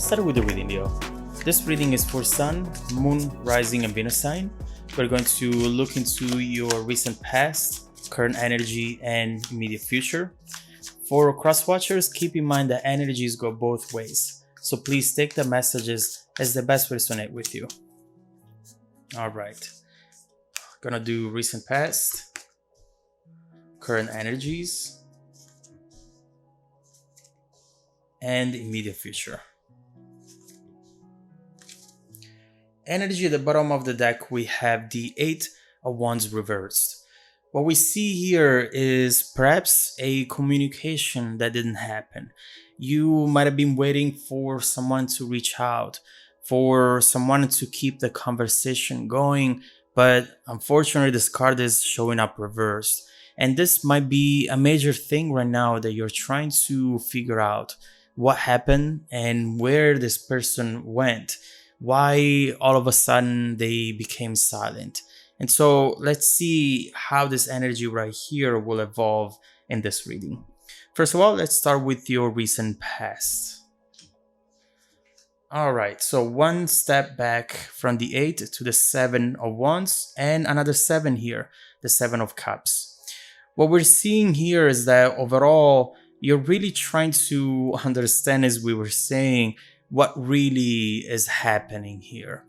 Let's start with the reading, Leo. This reading is for Sun, Moon, Rising, and Venus sign. We're going to look into your recent past, current energy, and immediate future. For cross watchers, keep in mind that energies go both ways, so please take the messages as the best resonate with you. All right, gonna do recent past, current energies, and immediate future. Energy at the bottom of the deck, we have the 8 of Wands reversed. What we see here is perhaps a communication that didn't happen. You might have been waiting for someone to reach out, for someone to keep the conversation going, but unfortunately this card is showing up reversed. And this might be a major thing right now that you're trying to figure out what happened and where this person went, why all of a sudden they became silent. And so let's see how this energy right here will evolve in this reading. First of all, let's start with your recent past. All right, so one step back from the 8 to the 7 of Wands and another 7 here, the 7 of Cups. What we're seeing here is that overall, you're really trying to understand, as we were saying, what really is happening here.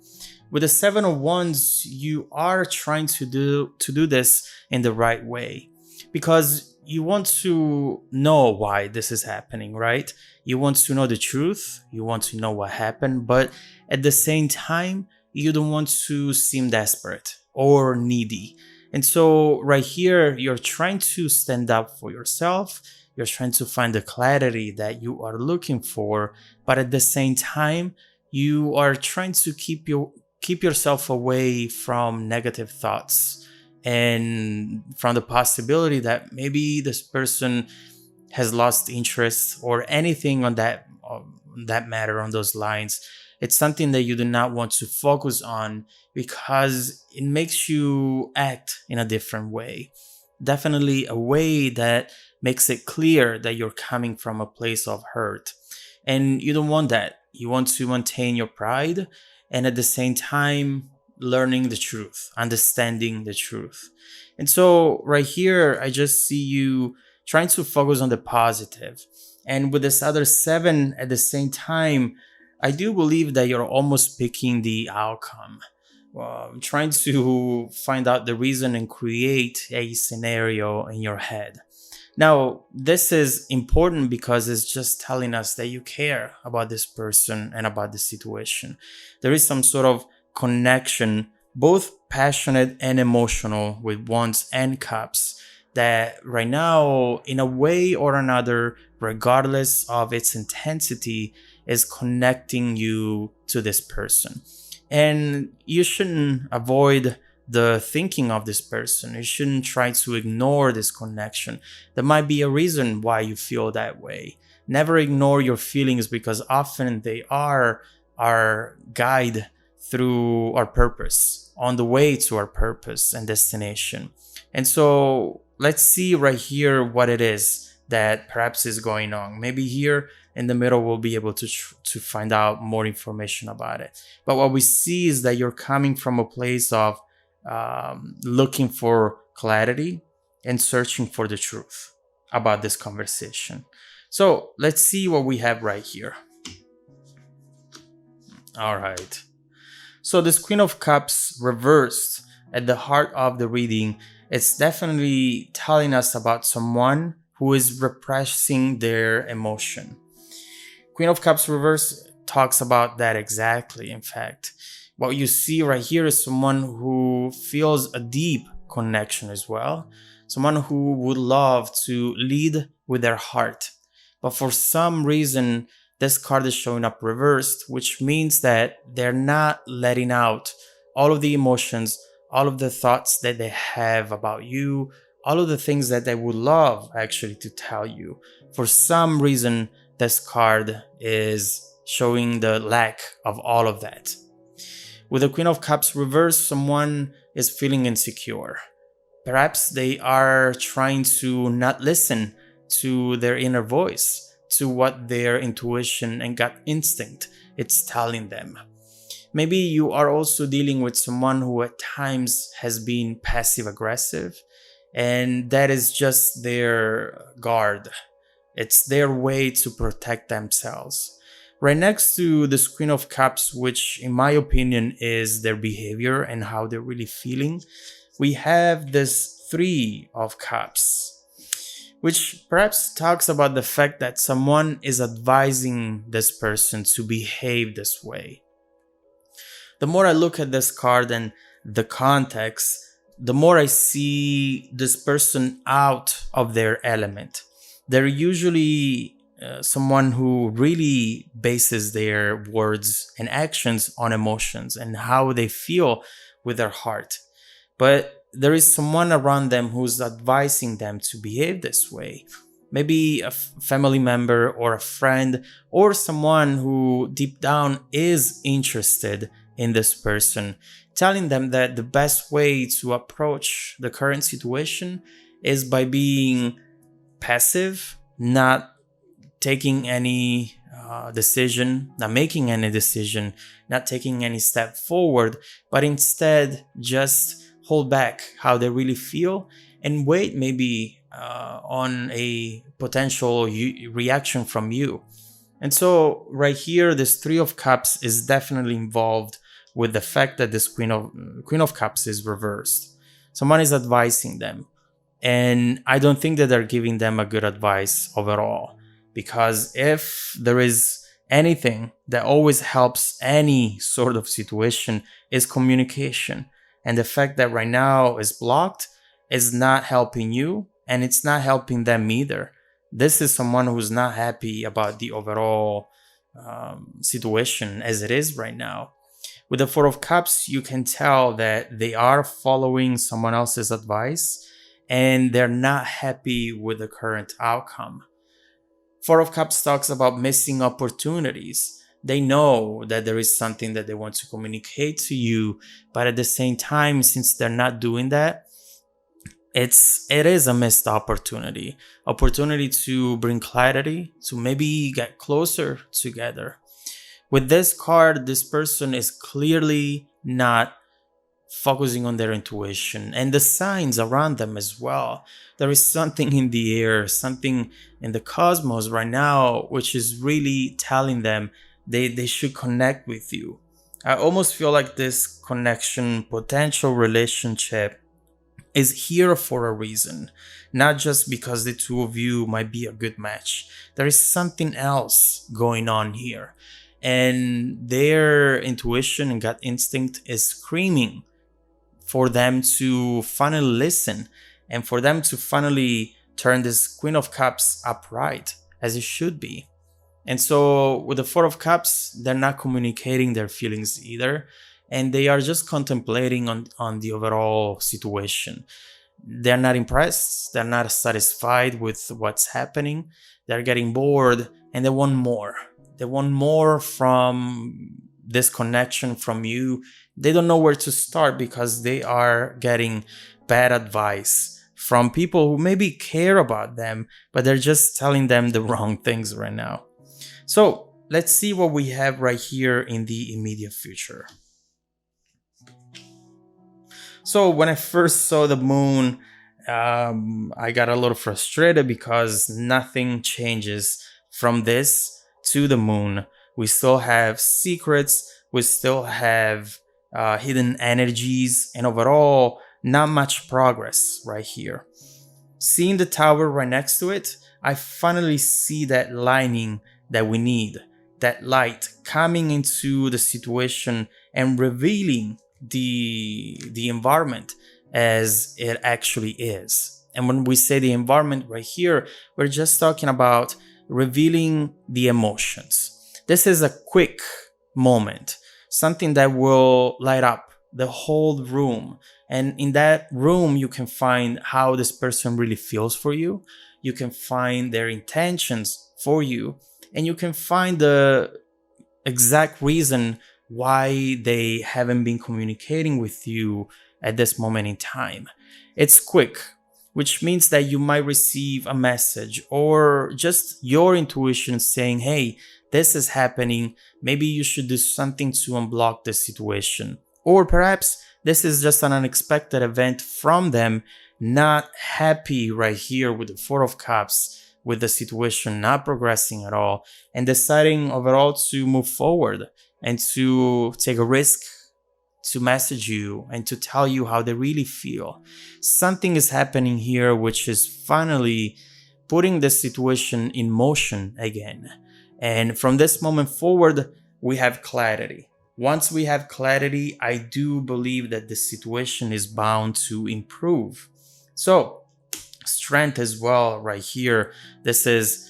With the 7 of Wands, you are trying to do this in the right way, because you want to know why this is happening, right? You want to know the truth, you want to know what happened, but at the same time, you don't want to seem desperate or needy. And so right here, you're trying to stand up for yourself. You're trying to find the clarity that you are looking for, but at the same time, you are trying to keep yourself away from negative thoughts and from the possibility that maybe this person has lost interest or anything on that matter, on those lines. It's something that you do not want to focus on because it makes you act in a different way. Definitely a way that makes it clear that you're coming from a place of hurt. And you don't want that. You want to maintain your pride and at the same time learning the truth, understanding the truth. And so right here, I just see you trying to focus on the positive. And with this other 7 at the same time, I do believe that you're almost picking the outcome. Trying to find out the reason and create a scenario in your head. Now, this is important because it's just telling us that you care about this person and about the situation. There is some sort of connection, both passionate and emotional, with Wands and Cups that right now, in a way or another, regardless of its intensity, is connecting you to this person. And you shouldn't avoid the thinking of this person. You shouldn't try to ignore this connection. There might be a reason why you feel that way. Never ignore your feelings, because often they are our guide through our purpose, on the way to our purpose and destination. And so let's see right here what it is that perhaps is going on. Maybe here in the middle, we'll be able to find out more information about it. But what we see is that you're coming from a place of looking for clarity and searching for the truth about this conversation. So let's see what we have right here. All right. So this Queen of Cups reversed at the heart of the reading, it's definitely telling us about someone who is repressing their emotion. Queen of Cups reverse talks about that exactly. In fact, what you see right here is someone who feels a deep connection as well. Someone who would love to lead with their heart. But for some reason, this card is showing up reversed, which means that they're not letting out all of the emotions, all of the thoughts that they have about you, all of the things that they would love actually to tell you. For some reason, this card is showing the lack of all of that. With the Queen of Cups reversed, someone is feeling insecure. Perhaps they are trying to not listen to their inner voice, to what their intuition and gut instinct it's telling them. Maybe you are also dealing with someone who at times has been passive aggressive, and that is just their guard. It's their way to protect themselves. Right next to the Queen of Cups, which in my opinion is their behavior and how they're really feeling, we have this Three of Cups, which perhaps talks about the fact that someone is advising this person to behave this way. The more I look at this card and the context, the more I see this person out of their element. They're usually someone who really bases their words and actions on emotions and how they feel with their heart. But there is someone around them who's advising them to behave this way. Maybe a family member or a friend or someone who deep down is interested in this person, telling them that the best way to approach the current situation is by being passive, not taking any decision, not making any decision, not taking any step forward, but instead just hold back how they really feel and wait maybe on a potential reaction from you. And so right here, this Three of Cups is definitely involved with the fact that this Queen of Cups is reversed. Someone is advising them. And I don't think that they're giving them a good advice overall. Because if there is anything that always helps any sort of situation is communication. And the fact that right now is blocked is not helping you, and it's not helping them either. This is someone who's not happy about the overall situation as it is right now. With the Four of Cups, you can tell that they are following someone else's advice and they're not happy with the current outcome. Four of Cups talks about missing opportunities. They know that there is something that they want to communicate to you, but at the same time, since they're not doing that, it is a missed opportunity to bring clarity, to maybe get closer together. With this card, this person is clearly not focusing on their intuition and the signs around them as well. There is something in the air, something in the cosmos right now, which is really telling them they should connect with you. I almost feel like this connection, potential relationship is here for a reason, not just because the two of you might be a good match. There is something else going on here. And their intuition and gut instinct is screaming for them to finally listen and for them to finally turn this Queen of Cups upright as it should be. And so with the Four of Cups, they're not communicating their feelings either. And they are just contemplating on the overall situation. They're not impressed. They're not satisfied with what's happening. They're getting bored and they want more. They want more from this connection from you. They don't know where to start because they are getting bad advice from people who maybe care about them, but they're just telling them the wrong things right now. So let's see what we have right here in the immediate future. So when I first saw the moon, I got a little frustrated because nothing changes from this to the moon. We still have secrets, we still have hidden energies, and overall, not much progress right here. Seeing the tower right next to it, I finally see that lining that we need, that light coming into the situation and revealing the environment as it actually is. And when we say the environment right here, we're just talking about revealing the emotions. This is a quick moment, something that will light up the whole room. And in that room, you can find how this person really feels for you. You can find their intentions for you. And you can find the exact reason why they haven't been communicating with you at this moment in time. It's quick, which means that you might receive a message or just your intuition saying, hey, this is happening, maybe you should do something to unblock the situation. Or perhaps this is just an unexpected event from them, not happy right here with the Four of Cups, with the situation not progressing at all, and deciding overall to move forward and to take a risk to message you and to tell you how they really feel. Something is happening here which is finally putting the situation in motion again. And from this moment forward, we have clarity. Once we have clarity, I do believe that the situation is bound to improve. So, strength as well right here. This is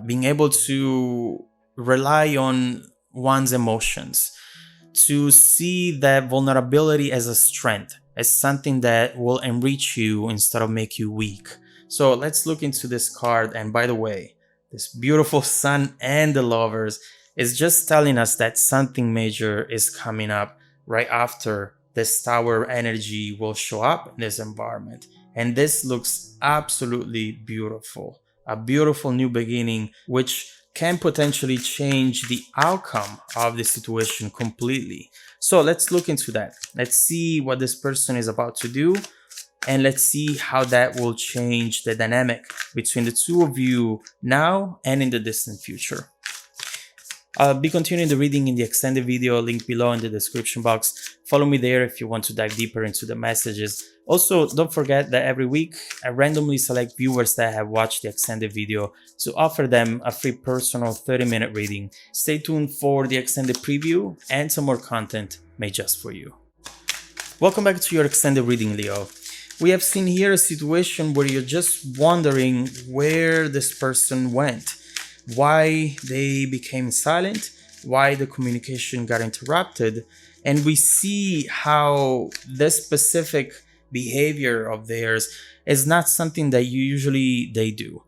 being able to rely on one's emotions, to see that vulnerability as a strength, as something that will enrich you instead of make you weak. So let's look into this card. And by the way, this beautiful sun and the lovers is just telling us that something major is coming up right after this tower energy will show up in this environment. And this looks absolutely beautiful. A beautiful new beginning, which can potentially change the outcome of the situation completely. So let's look into that. Let's see what this person is about to do. And let's see how that will change the dynamic between the two of you now and in the distant future. I'll be continuing the reading in the extended video, link below in the description box. Follow me there if you want to dive deeper into the messages. Also, don't forget that every week I randomly select viewers that have watched the extended video to offer them a free personal 30-minute reading. Stay tuned for the extended preview and some more content made just for you. Welcome back to your extended reading, Leo. We have seen here a situation where you're just wondering where this person went, why they became silent, why the communication got interrupted, and we see how this specific behavior of theirs is not something that they do.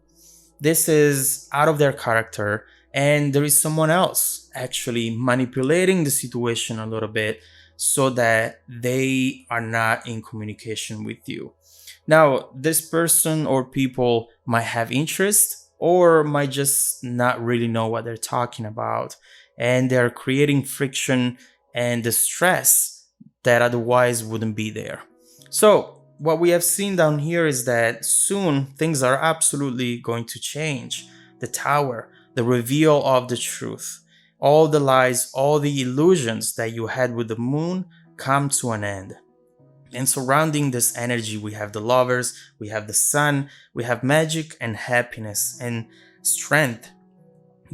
This is out of their character, and there is someone else actually manipulating the situation a little bit so that they are not in communication with you. Now, this person or people might have interest or might just not really know what they're talking about, and they're creating friction and distress that otherwise wouldn't be there. So what we have seen down here is that soon things are absolutely going to change. The tower, the reveal of the truth, all the lies, all the illusions that you had with the moon come to an end. And surrounding this energy, we have the lovers, we have the sun, we have magic and happiness and strength.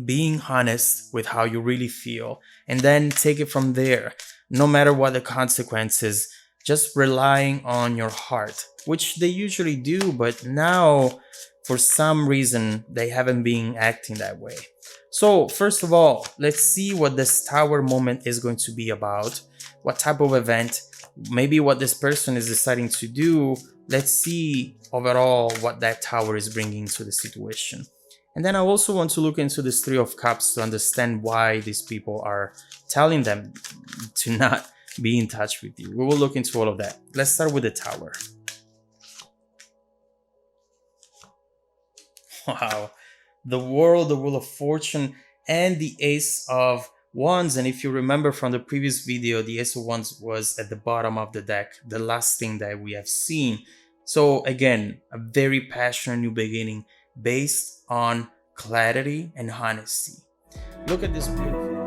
Being honest with how you really feel, and then take it from there. No matter what the consequences, just relying on your heart, which they usually do, but now for some reason they haven't been acting that way. So first of all, let's see what this tower moment is going to be about. What type of event, maybe what this person is deciding to do. Let's see overall what that tower is bringing to the situation. And then I also want to look into this Three of Cups to understand why these people are telling them to not be in touch with you. We will look into all of that. Let's start with the Tower. Wow. The World, the Wheel of Fortune, and the Ace of Wands. And if you remember from the previous video, the Ace of Wands was at the bottom of the deck, the last thing that we have seen. So again, a very passionate new beginning based on clarity and honesty. Look at this beautiful